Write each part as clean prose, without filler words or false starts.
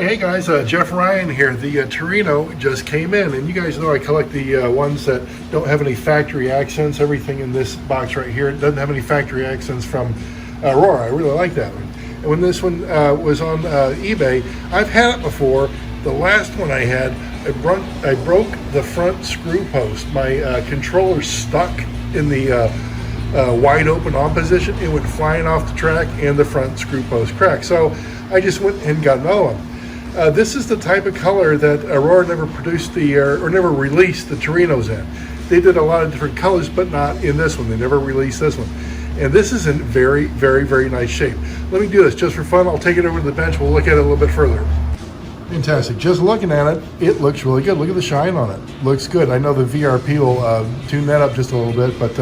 Alright, hey guys, Jeff Ryan here. The Torino just came in, and you guys know I collect the ones that don't have any factory accents. Everything in this box right here doesn't have any factory accents from Aurora. I really like that one. And when this one was on eBay, I've had it before. The last one I had, I broke the front screw post. My controller stuck in the wide open on position. It went flying off the track, and the front screw post cracked. So I just went and got another one. This is the type of color that Aurora never produced or never released the Torinos in. They did a lot of different colors, but not in this one. They never released this one. And this is in very, very, very nice shape. Let me do this just for fun. I'll take it over to the bench. We'll look at it a little bit further. Fantastic. Just looking at it, it looks really good. Look at the shine on it. Looks good. I know the VRP will tune that up just a little bit, but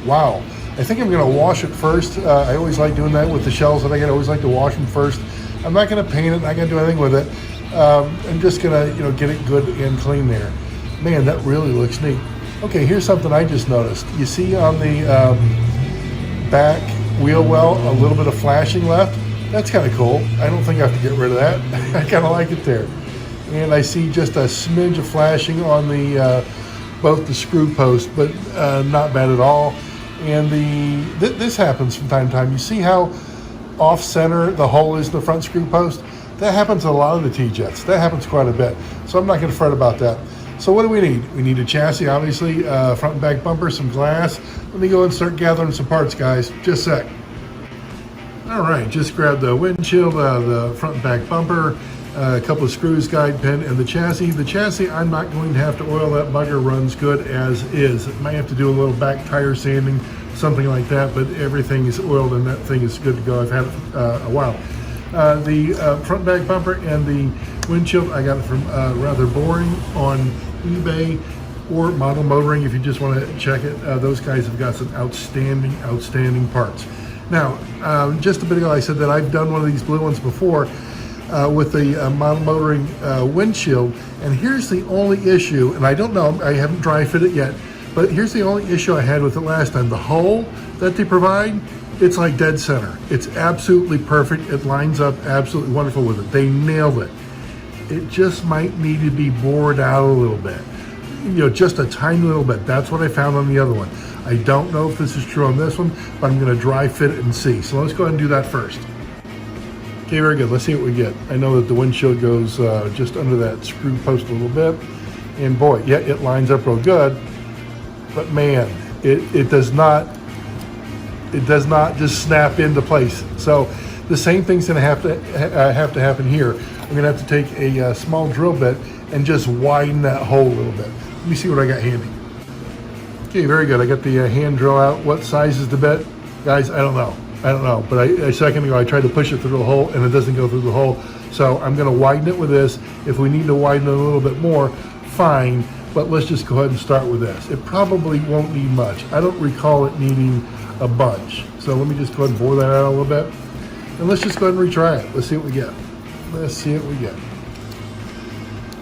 wow. I think I'm going to wash it first. I always like doing that with the shells that I get. I always like to wash them first. I'm not going to paint it. I'm not going to do anything with it. I'm just going to, get it good and clean there. Man, that really looks neat. Okay, here's something I just noticed. You see on the back wheel well a little bit of flashing left. That's kind of cool. I don't think I have to get rid of that. I kind of like it there. And I see just a smidge of flashing on the both the screw post, but not bad at all. And this happens from time to time. You see how off-center the hole is in the front screw post? That happens to a lot of the T-Jets. That happens quite a bit. So I'm not going to fret about that. So what do we need? We need a chassis, obviously, front and back bumper, some glass. Let me go and start gathering some parts, guys. Just a sec. All right, just grab the windshield, the front and back bumper, a couple of screws, guide pin, and the chassis. The chassis, I'm not going to have to oil. That bugger runs good as is. Might have to do a little back tire sanding, something like that, but everything is oiled and that thing is good to go. I've had it a while. The front back bumper and the windshield, I got it from Rather Boring on eBay or Model Motoring if you just want to check it. Those guys have got some outstanding parts. Now, just a bit ago I said that I've done one of these blue ones before with the Model Motoring windshield, and here's the only issue, and I don't know, I haven't dry fit it yet, but here's the only issue I had with it last time. The hole that they provide, it's like dead center. It's absolutely perfect. It lines up absolutely wonderful with it. They nailed it. It just might need to be bored out a little bit. Just a tiny little bit. That's what I found on the other one. I don't know if this is true on this one, but I'm going to dry fit it and see. So let's go ahead and do that first. Okay, very good. Let's see what we get. I know that the windshield goes just under that screw post a little bit. And boy, yeah, it lines up real good. But man, it does not just snap into place. So the same thing's going to have to happen here. I'm going to have to take a small drill bit and just widen that hole a little bit. Let me see what I got handy. Okay, very good. I got the hand drill out. What size is the bit? Guys, I don't know. But a second ago I tried to push it through the hole and it doesn't go through the hole. So I'm going to widen it with this. If we need to widen it a little bit more, fine. But let's just go ahead and start with this. It probably won't need much. I don't recall it needing a bunch. So let me just go ahead and bore that out a little bit. And let's just go ahead and retry it. Let's see what we get.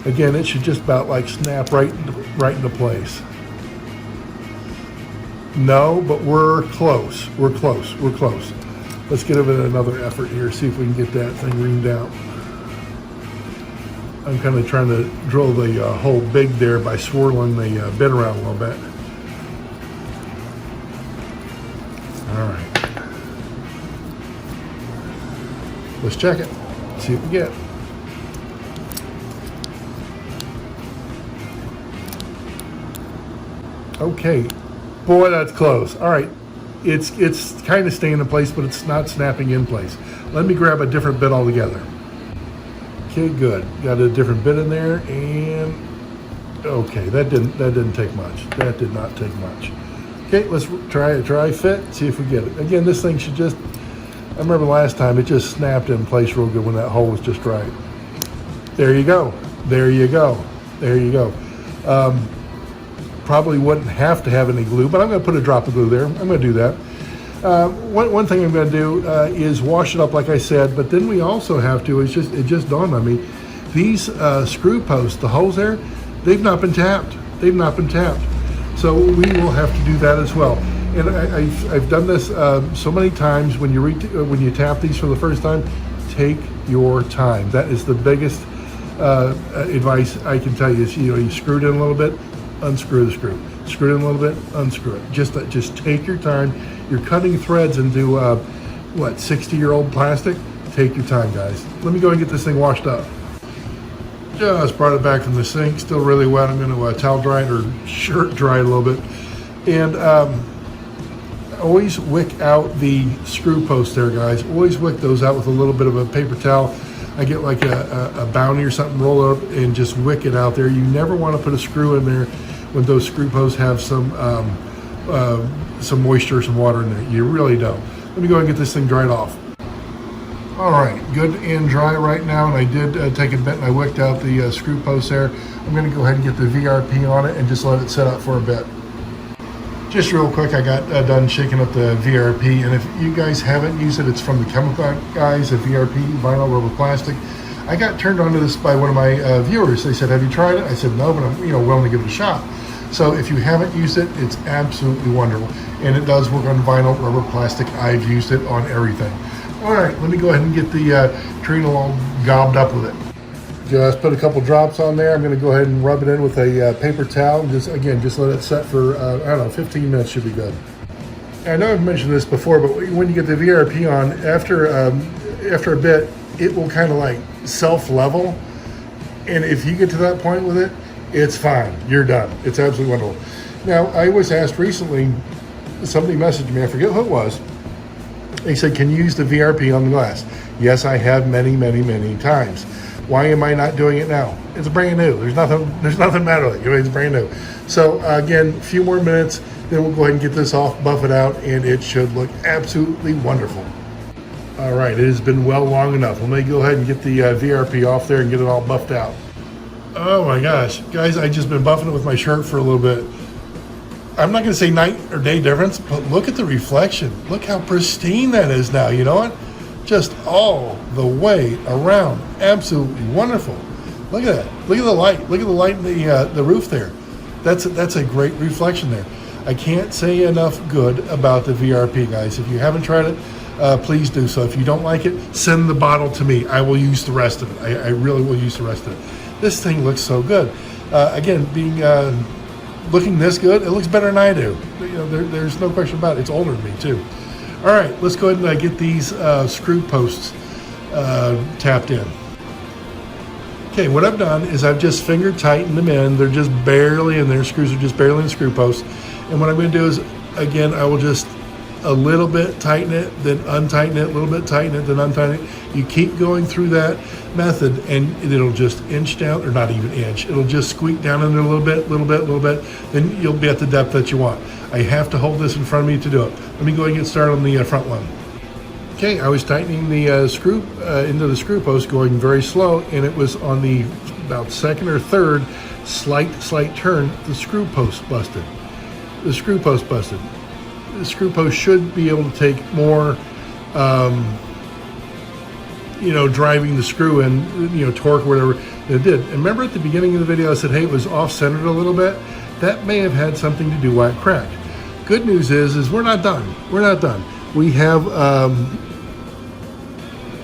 Again, it should just about like snap right into place. No, but we're close. We're close. Let's give it another effort here, see if we can get that thing reamed out. I'm kind of trying to drill the hole big there by swirling the bit around a little bit. All right. Let's check it. See what we get. Okay. Boy, that's close. All right. It's kind of staying in place, but it's not snapping in place. Let me grab a different bit altogether. Okay, good. Got a different bit in there, and okay, that didn't take much. That did not take much. Okay, let's try a dry fit, see if we get it. Again, this thing should just, I remember last time it just snapped in place real good when that hole was just right. There you go. Probably wouldn't have to have any glue, but I'm going to put a drop of glue there. I'm going to do that. One thing I'm going to do is wash it up like I said, but then we also have to, it just dawned on me, these screw posts, the holes there, they've not been tapped. So we will have to do that as well. And I've done this so many times when you tap these for the first time, take your time. That is the biggest advice I can tell you. Is, you screw it in a little bit, unscrew the screw. Screw it in a little bit, unscrew it. Just take your time. You're cutting threads into 60-year-old plastic. Take your time, guys. Let me go and get this thing washed up. Just brought it back from the sink, still really wet. I'm going to towel dry it or shirt dry it a little bit. And always wick out the screw posts there, guys. Always wick those out with a little bit of a paper towel. I get like a Bounty or something, roll it up and just wick it out there. You never want to put a screw in there when those screw posts have some moisture, some water in there. You really don't. Let me go and get this thing dried off. All right, good and dry right now, and I did take a bit and I wicked out the screw post there. I'm going to go ahead and get the VRP on it and just let it set up for a bit. Just real quick, I got done shaking up the VRP, and if you guys haven't used it, it's from the chemical guys at VRP, vinyl rubber plastic. I got turned on to this by one of my viewers. They said, have you tried it? I said, no, but I'm willing to give it a shot. So if you haven't used it, it's absolutely wonderful. And it does work on vinyl, rubber, plastic. I've used it on everything. All right, let me go ahead and get the Torino all gobbed up with it. Just put a couple drops on there. I'm going to go ahead and rub it in with a paper towel. And just let it set for, 15 minutes should be good. I know I've mentioned this before, but when you get the VRP on, after a bit, it will kind of like self-level. And if you get to that point with it, it's fine. You're done. It's absolutely wonderful. Now, I was asked recently, somebody messaged me, I forget who it was. They said, can you use the VRP on the glass? Yes, I have many, many, many times. Why am I not doing it now? It's brand new. There's nothing matter with it. It's brand new. So again, a few more minutes, then we'll go ahead and get this off, buff it out, and it should look absolutely wonderful. All right, it has been well long enough. Let me go ahead and get the VRP off there and get it all buffed out. Oh my gosh, guys, I just been buffing it with my shirt for a little bit. I'm not going to say night or day difference, but look at the reflection. Look how pristine that is now. You know what? Just all the way around. Absolutely wonderful. Look at that. Look at the light. Look at the light in the roof there. That's a great reflection there. I can't say enough good about the VRP, guys. If you haven't tried it, please do so. If you don't like it, send the bottle to me. I will use the rest of it. I really will use the rest of it. This thing looks so good. Again, looking this good, it looks better than I do. There's no question about it. It's older than me too. All right, let's go ahead and get these screw posts tapped in. Okay, what I've done is I've just finger tightened them in. They're just barely in there. Screws are just barely in the screw post. And what I'm going to do is, again, I will just a little bit tighten it, then untighten it, a little bit tighten it, then untighten it. You keep going through that method and it'll just inch down, or not even inch, it'll just squeak down in there a little bit, then you'll be at the depth that you want. I have to hold this in front of me to do it. Let me go ahead and get started on the front one. Okay, I was tightening the screw into the screw post, going very slow, and it was on the about second or third slight turn, the screw post busted. The screw post should be able to take more driving the screw in, torque or whatever it did. And remember at the beginning of the video I said, hey, it was off-centered a little bit? That may have had something to do why it cracked. Good news is we're not done. We're not done. We have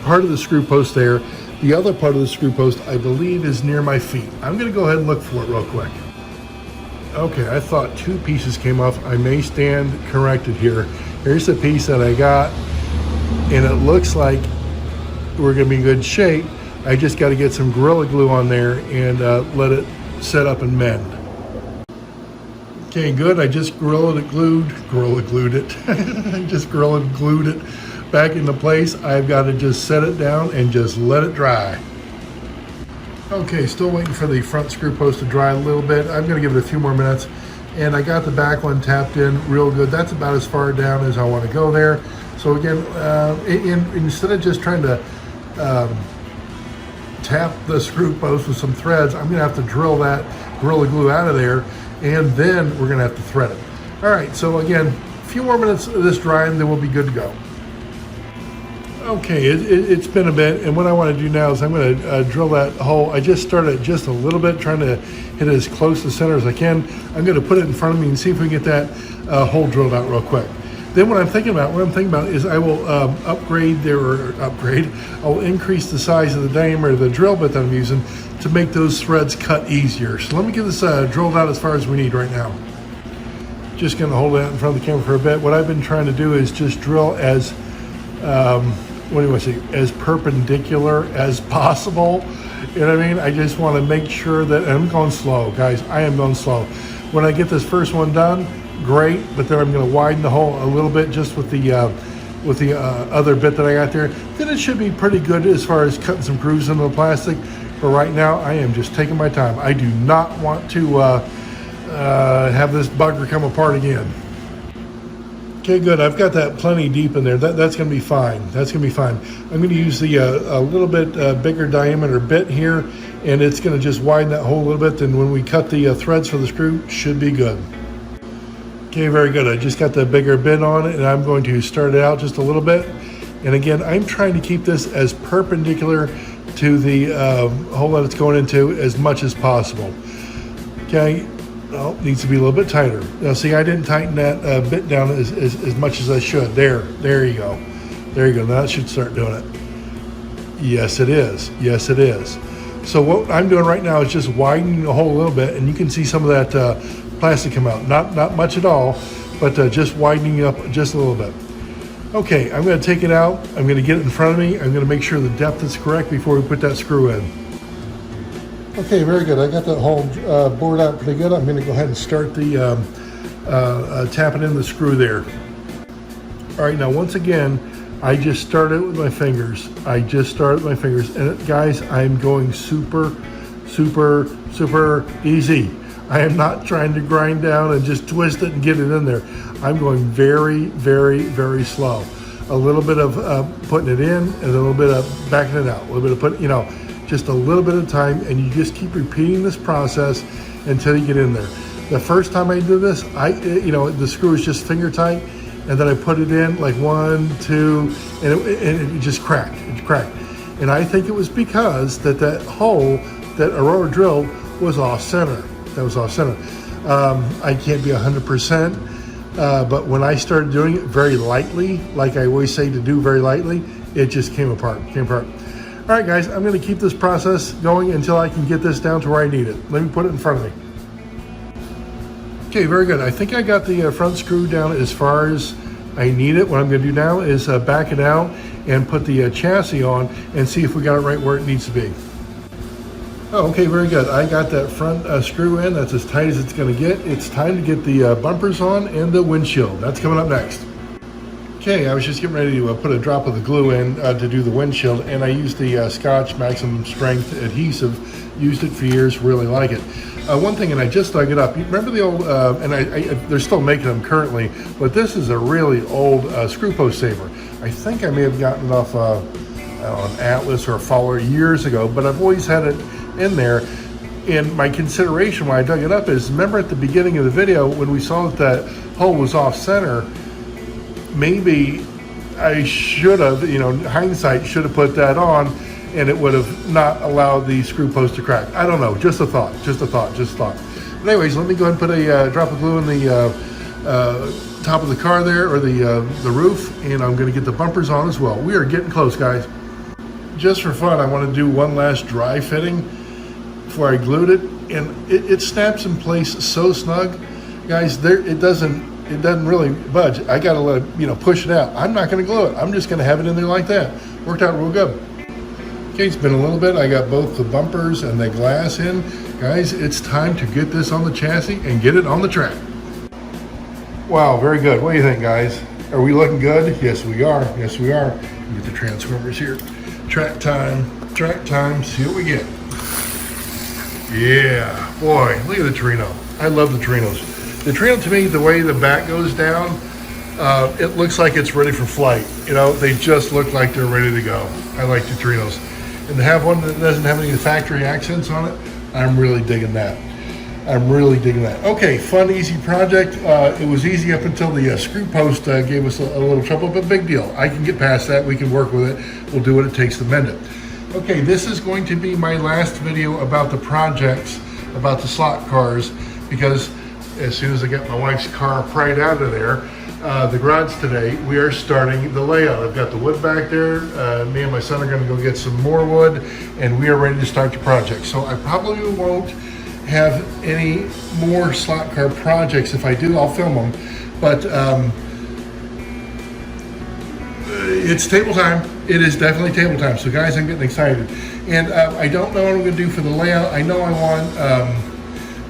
part of the screw post there. The other part of the screw post, I believe, is near my feet. I'm going to go ahead and look for it real quick. Okay, I thought two pieces came off. I may stand corrected here. Here's the piece that I got, and it looks like we're going to be in good shape. I just got to get some Gorilla Glue on there and let it set up and mend. Okay, good. I just Gorilla glued it back into place. I've got to just set it down and just let it dry. Okay, still waiting for the front screw post to dry a little bit. I'm going to give it a few more minutes. And I got the back one tapped in real good. That's about as far down as I want to go there. So again, instead of just trying to tap the screw post with some threads, I'm going to have to drill that Gorilla Glue out of there, and then we're going to have to thread it. All right, so again, a few more minutes of this drying, then we'll be good to go. Okay, it's been a bit, and what I want to do now is I'm going to drill that hole. I just started just a little bit, trying to hit it as close to the center as I can. I'm going to put it in front of me and see if we can get that hole drilled out real quick. Then what I'm thinking about is I will I'll increase the size of the diameter of the drill bit that I'm using to make those threads cut easier. So let me get this drilled out as far as we need right now. Just gonna hold that in front of the camera for a bit. What I've been trying to do is just drill as, as perpendicular as possible. You know what I mean? I just want to make sure that, and I'm going slow, guys. I am going slow. When I get this first one done, great, but then I'm going to widen the hole a little bit just with the other bit that I got there. Then it should be pretty good as far as cutting some grooves into the plastic. But right now, I am just taking my time. I do not want to have this bugger come apart again. Okay, good. I've got that plenty deep in there. That's going to be fine. That's going to be fine. I'm going to use the a little bit bigger diameter bit here, and it's going to just widen that hole a little bit. Then when we cut the threads for the screw, should be good. Okay, very good. I just got the bigger bit on it, and I'm going to start it out just a little bit. And again, I'm trying to keep this as perpendicular to the hole that it's going into as much as possible. Okay. Well, needs to be a little bit tighter. Now, see, I didn't tighten that bit down as much as I should. There you go. There you go. Now that should start doing it. Yes, it is. Yes, it is. So what I'm doing right now is just widening the hole a little bit, and you can see some of that plastic come out. Not much at all, but just widening up just a little bit. Okay, I'm going to take it out. I'm going to get it in front of me. I'm going to make sure the depth is correct before we put that screw in. Okay, very good. I got that hole bored out pretty good. I'm going to go ahead and start the tapping in the screw there. All right, now once again, I just started with my fingers. And guys, I'm going super easy. I am not trying to grind down and just twist it and get it in there. I'm going very slow. A little bit of putting it in and a little bit of backing it out. A little bit of putting, just a little bit of time, and you just keep repeating this process until you get in there. The first time I did this, the screw is just finger tight, and then I put it in like 1, 2, and it just cracked. It cracked, and I think it was because that hole that Aurora drilled was off center. That was off center. I can't be 100%, but when I started doing it very lightly, like I always say to do very lightly, it just came apart. All right, guys, I'm going to keep this process going until I can get this down to where I need it. Let me put it in front of me. Okay, very good. I think I got the front screw down as far as I need it. What I'm going to do now is back it out and put the chassis on and see if we got it right where it needs to be. Oh, okay, very good. I got that front screw in. That's as tight as it's going to get. It's time to get the bumpers on and the windshield. That's coming up next. Okay, I was just getting ready to put a drop of the glue in to do the windshield, and I used the Scotch Maximum Strength adhesive. Used it for years, really like it. One thing, and I just dug it up. You remember the old, they're still making them currently, but this is a really old screw post saver. I think I may have gotten it off an Atlas or a Fowler years ago, but I've always had it in there. And my consideration when I dug it up is, remember at the beginning of the video when we saw that hole was off center, maybe I should have, hindsight, should have put that on, and it would have not allowed the screw post to crack. I don't know, just a thought. But anyways, let me go ahead and put a drop of glue in the top of the car there, or the roof, and I'm going to get the bumpers on as well. We are getting close, guys. Just for fun, I want to do one last dry fitting before I glued it, and it snaps in place so snug, guys. It doesn't really budge. I gotta let it, push it out. I'm not gonna glue it. I'm just gonna have it in there like that. Worked out real good. Okay, it's been a little bit. I got both the bumpers and the glass in. Guys, it's time to get this on the chassis and get it on the track. Wow, very good. What do you think, guys? Are we looking good? Yes, we are. Yes, we are. Get the transformers here. Track time, see what we get. Yeah, boy, look at the Torino. I love the Torinos. The Torino, to me, the way the back goes down, it looks like it's ready for flight. They just look like they're ready to go. I like the Torinos. And to have one that doesn't have any factory accents on it, I'm really digging that. Okay, fun, easy project. It was easy up until the screw post gave us a little trouble, but big deal. I can get past that. We can work with it. We'll do what it takes to mend it. Okay, this is going to be my last video about the projects, about the slot cars, because as soon as I get my wife's car pried out of there, the garage today, we are starting the layout. I've got the wood back there. Me and my son are going to go get some more wood, and we are ready to start the project. So I probably won't have any more slot car projects. If I do, I'll film them. But it's table time. It is definitely table time. So guys, I'm getting excited. And I don't know what I'm going to do for the layout. I know I want...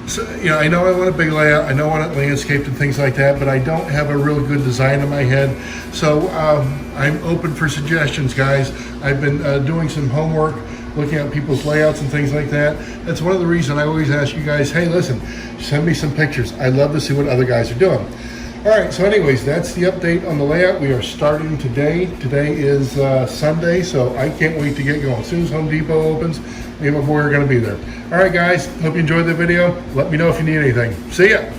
I know I want a big layout, I know I want it landscaped and things like that, but I don't have a real good design in my head. So I'm open for suggestions, guys. I've been doing some homework, looking at people's layouts and things like that. That's one of the reasons I always ask you guys, hey, listen, send me some pictures. I'd love to see what other guys are doing. All right, so anyways, that's the update on the layout. We are starting today. Today is Sunday, so I can't wait to get going. As soon as Home Depot opens, me and my boy are going to be there. All right, guys, hope you enjoyed the video. Let me know if you need anything. See ya.